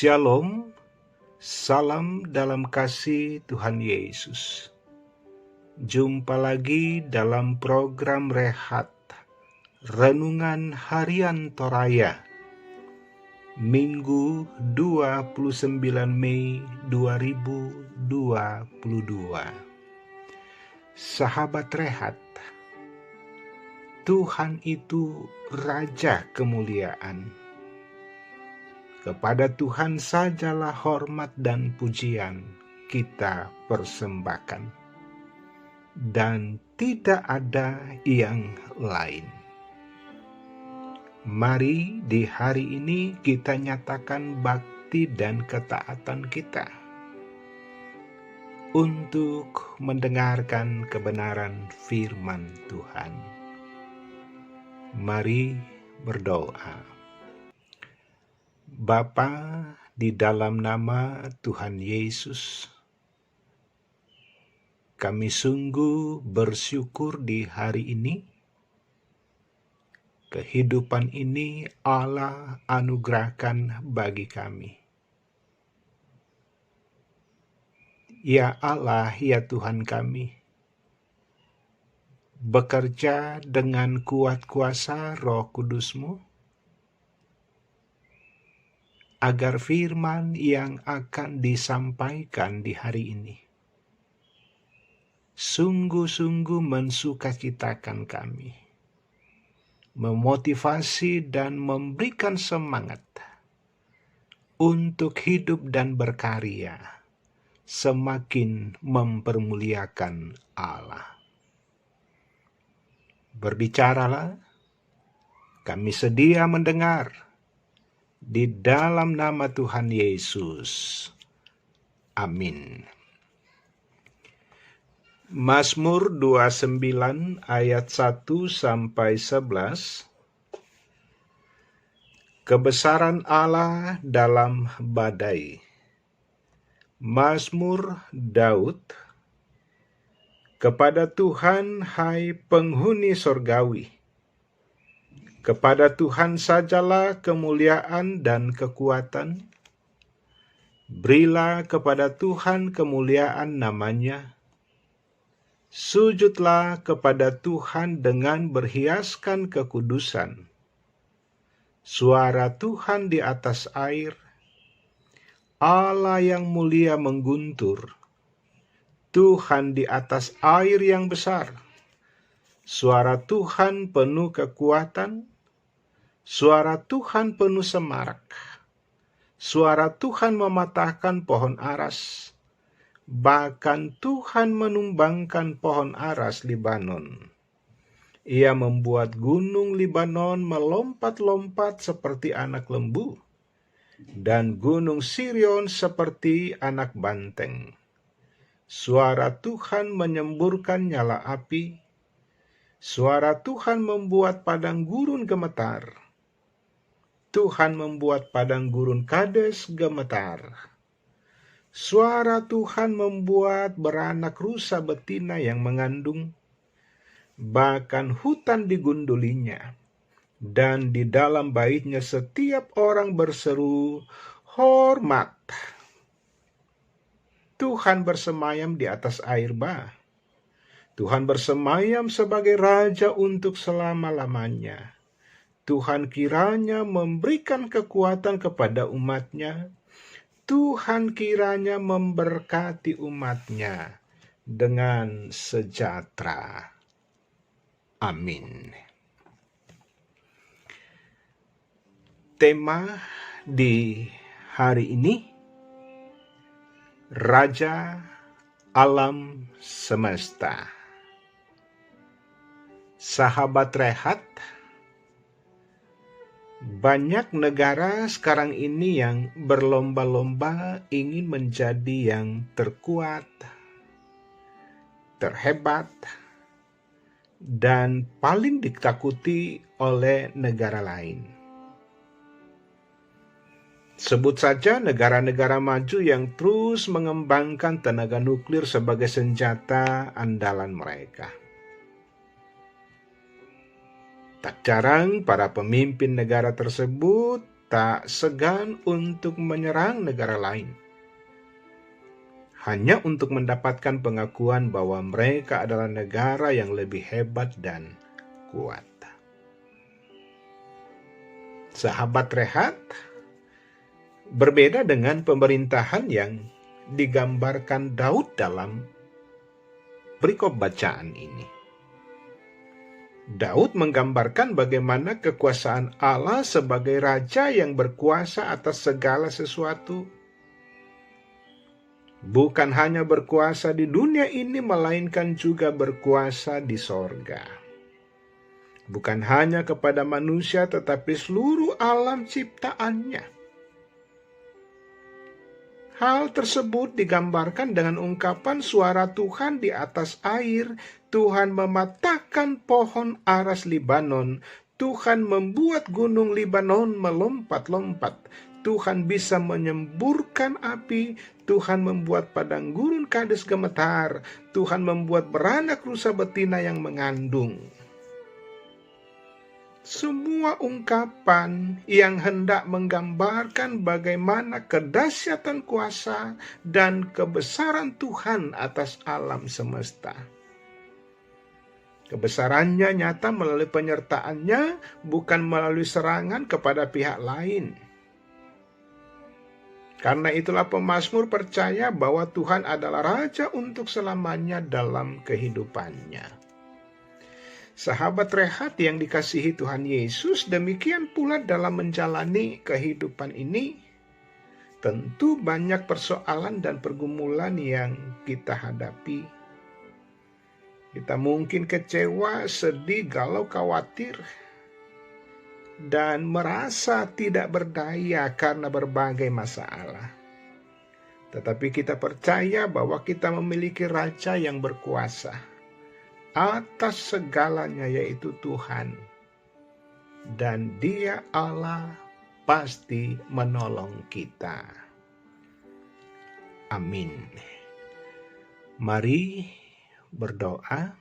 Shalom, salam dalam kasih Tuhan Yesus. Jumpa lagi dalam program Rehat, Renungan Harian Toraya, Minggu 29 Mei 2022. Sahabat Rehat, Tuhan itu Raja kemuliaan. Kepada Tuhan sajalah hormat dan pujian kita persembahkan, dan tidak ada yang lain. Mari di hari ini kita nyatakan bakti dan ketaatan kita untuk mendengarkan kebenaran firman Tuhan. Mari berdoa. Bapa, di dalam nama Tuhan Yesus, kami sungguh bersyukur di hari ini. Kehidupan ini Allah anugerahkan bagi kami. Ya Allah, ya Tuhan kami, bekerja dengan kuat kuasa Roh Kudus-Mu, agar firman yang akan disampaikan di hari ini sungguh-sungguh mensukacitakan kami, memotivasi dan memberikan semangat untuk hidup dan berkarya, semakin mempermuliakan Allah. Berbicaralah, kami sedia mendengar, di dalam nama Tuhan Yesus. Amin. Mazmur 29 ayat 1 sampai 11. Kebesaran Allah dalam badai. Mazmur Daud. Kepada Tuhan, hai penghuni sorgawi, kepada Tuhan sajalah kemuliaan dan kekuatan. Berilah kepada Tuhan kemuliaan namanya. Sujudlah kepada Tuhan dengan berhiaskan kekudusan. Suara Tuhan di atas air. Allah yang mulia mengguntur. Tuhan di atas air yang besar. Suara Tuhan penuh kekuatan. Suara Tuhan penuh semarak. Suara Tuhan mematahkan pohon aras. Bahkan Tuhan menumbangkan pohon aras Libanon. Ia membuat gunung Libanon melompat-lompat seperti anak lembu, dan gunung Sirion seperti anak banteng. Suara Tuhan menyemburkan nyala api. Suara Tuhan membuat padang gurun gemetar. Tuhan membuat padang gurun Kades gemetar. Suara Tuhan membuat beranak rusa betina yang mengandung. Bahkan hutan digundulinya. Dan di dalam baitnya setiap orang berseru, hormat. Tuhan bersemayam di atas air bah. Tuhan bersemayam sebagai Raja untuk selama-lamanya. Tuhan kiranya memberikan kekuatan kepada umat-Nya. Tuhan kiranya memberkati umat-Nya dengan sejahtera. Amin. Tema di hari ini, Raja Alam Semesta. Sahabat Rehat, banyak negara sekarang ini yang berlomba-lomba ingin menjadi yang terkuat, terhebat, dan paling ditakuti oleh negara lain. Sebut saja negara-negara maju yang terus mengembangkan tenaga nuklir sebagai senjata andalan mereka. Tak jarang para pemimpin negara tersebut tak segan untuk menyerang negara lain, hanya untuk mendapatkan pengakuan bahwa mereka adalah negara yang lebih hebat dan kuat. Sahabat Rehat, berbeda dengan pemerintahan yang digambarkan Daud dalam perikop bacaan ini. Daud menggambarkan bagaimana kekuasaan Allah sebagai raja yang berkuasa atas segala sesuatu. Bukan hanya berkuasa di dunia ini, melainkan juga berkuasa di sorga. Bukan hanya kepada manusia, tetapi seluruh alam ciptaannya. Hal tersebut digambarkan dengan ungkapan suara Tuhan di atas air. Tuhan mematahkan pohon aras Libanon. Tuhan membuat gunung Libanon melompat-lompat. Tuhan bisa menyemburkan api. Tuhan membuat padang gurun Kades gemetar. Tuhan membuat beranak rusa betina yang mengandung. Semua ungkapan yang hendak menggambarkan bagaimana kedahsyatan kuasa dan kebesaran Tuhan atas alam semesta. Kebesarannya nyata melalui penyertaannya, bukan melalui serangan kepada pihak lain. Karena itulah pemazmur percaya bahwa Tuhan adalah Raja untuk selamanya dalam kehidupannya. Sahabat Rehat yang dikasihi Tuhan Yesus, demikian pula dalam menjalani kehidupan ini, tentu banyak persoalan dan pergumulan yang kita hadapi. Kita mungkin kecewa, sedih, galau, khawatir, dan merasa tidak berdaya karena berbagai masalah. Tetapi kita percaya bahwa kita memiliki Raja yang berkuasa atas segalanya, yaitu Tuhan, dan Dia Allah pasti menolong kita. Amin. Mari berdoa.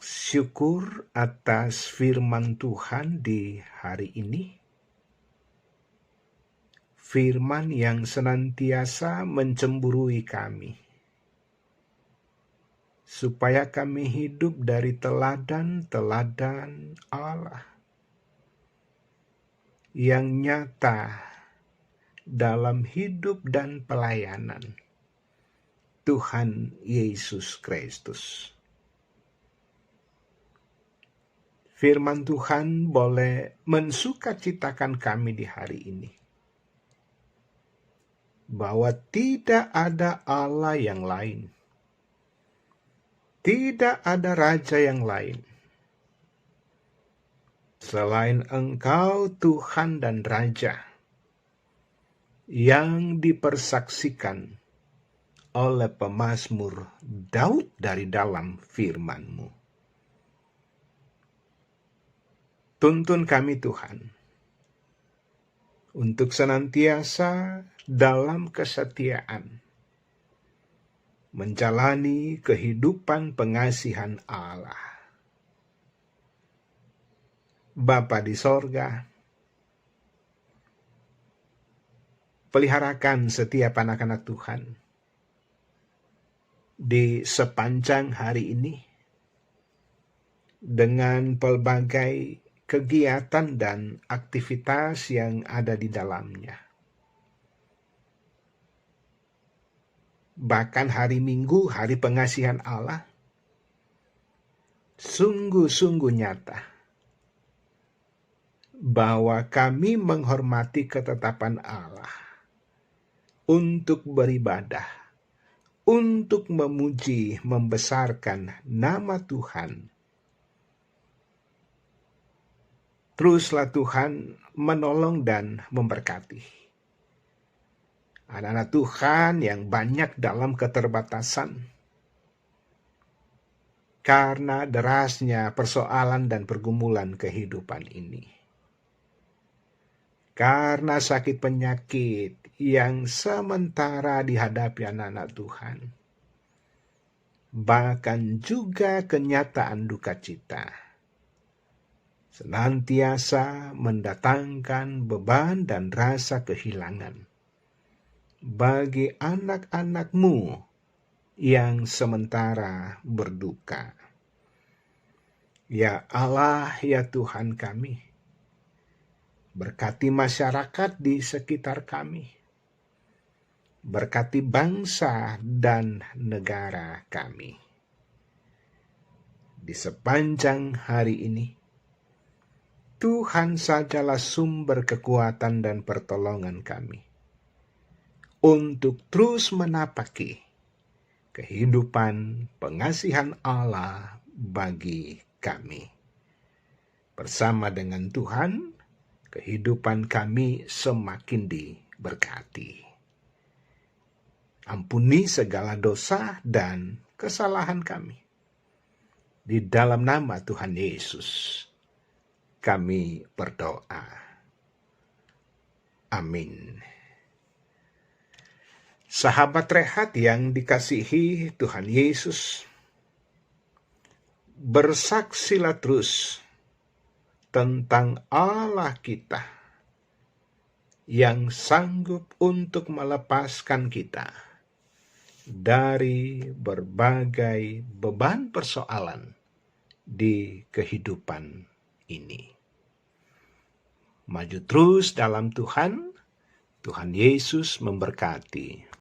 Syukur atas firman Tuhan di hari ini. Firman yang senantiasa mencemburui kami, supaya kami hidup dari teladan-teladan Allah yang nyata dalam hidup dan pelayanan Tuhan Yesus Kristus. Firman Tuhan boleh mensukacitakan kami di hari ini, bahwa tidak ada Allah yang lain. Tidak ada raja yang lain selain Engkau, Tuhan dan Raja, yang dipersaksikan oleh pemazmur Daud dari dalam firman-Mu. Tuntun kami Tuhan, untuk senantiasa dalam kesetiaan menjalani kehidupan pengasihan Allah. Bapa di sorga, peliharakan setiap anak-anak Tuhan di sepanjang hari ini dengan pelbagai kegiatan dan aktivitas yang ada di dalamnya. Bahkan hari Minggu, hari pengasihan Allah, sungguh-sungguh nyata bahwa kami menghormati ketetapan Allah untuk beribadah, untuk memuji, membesarkan nama Tuhan. Teruslah Tuhan menolong dan memberkati anak-anak Tuhan yang banyak dalam keterbatasan karena derasnya persoalan dan pergumulan kehidupan ini. Karena sakit penyakit yang sementara dihadapi anak-anak Tuhan, bahkan juga kenyataan duka cita, senantiasa mendatangkan beban dan rasa kehilangan bagi anak-anak-Mu yang sementara berduka. Ya Allah, ya Tuhan kami, berkati masyarakat di sekitar kami, berkati bangsa dan negara kami. Di sepanjang hari ini, Tuhan sajalah sumber kekuatan dan pertolongan kami untuk terus menapaki kehidupan pengasihan Allah bagi kami. Bersama dengan Tuhan, kehidupan kami semakin diberkati. Ampuni segala dosa dan kesalahan kami. Di dalam nama Tuhan Yesus, kami berdoa. Amin. Sahabat Rehat yang dikasihi Tuhan Yesus, bersaksilah terus tentang Allah kita yang sanggup untuk melepaskan kita dari berbagai beban persoalan di kehidupan ini. Maju terus dalam Tuhan. Tuhan Yesus memberkati.